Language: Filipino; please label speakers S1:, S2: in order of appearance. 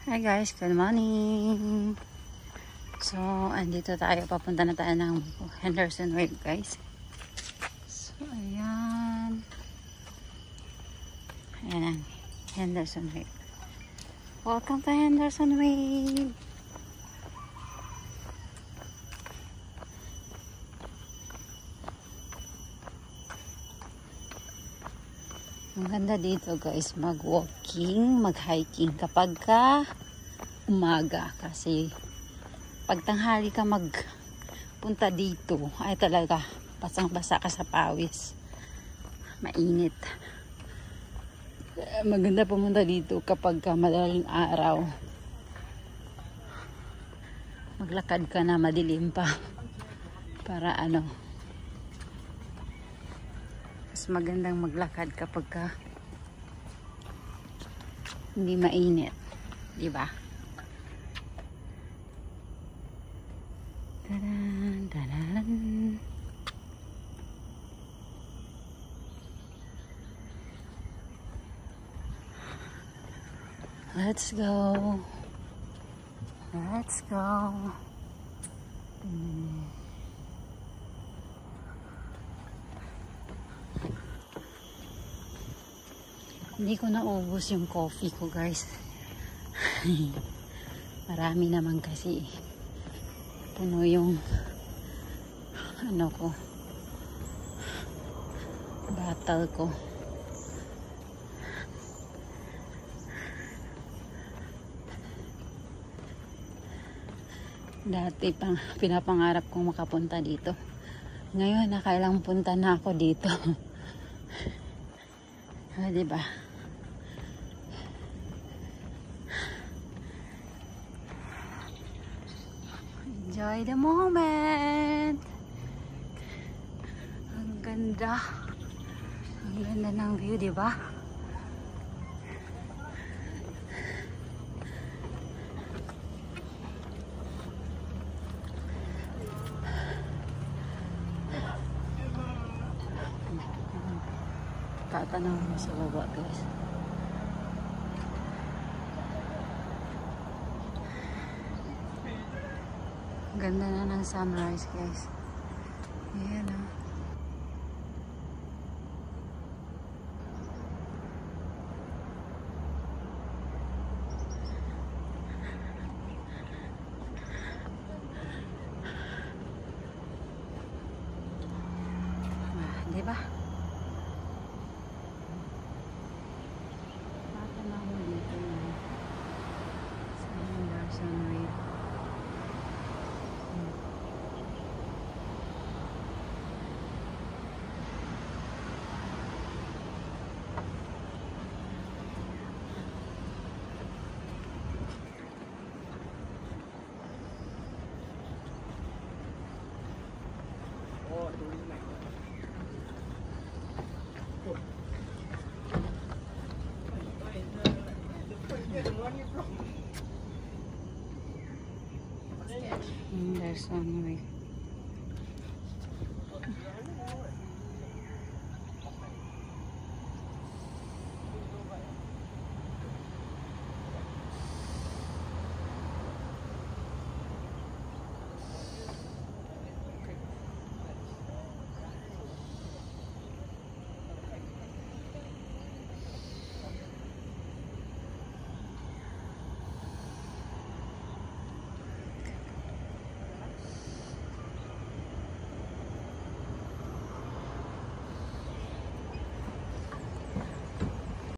S1: Hi guys, good morning. So, andito tayo. Papunta na tayo ng Henderson Wave guys. So, ayan. Ayan ang Henderson Wave. Welcome to Henderson Wave. Ang ganda dito guys, mag-walking, mag-hiking kapag ka umaga. Kasi pag tanghali ka magpunta dito, ay talaga basang-basa ka sa pawis. Mainit. Maganda pumunta dito kapag ka madaling araw. Maglakad ka na madilim pa. Para mas magandang maglakad kapag ka hindi mainit, di ba? Tadan, tadan. Let's go. Let's go. Hindi ko naubos yung coffee ko guys. Marami naman kasi. Puno yung bottle ko. Dati pinapangarap kong makapunta dito. Ngayon nakailang punta na ako dito. Diba? Enjoy the moment. Ang ganda. Ang ganda ng view, diba? Tatanaw mo sa baba, guys. Ganda na ng sunrise, guys. Ayan, oh. Diba? Tatanaw mo dito na sa Henderson Wave. Henderson Wave.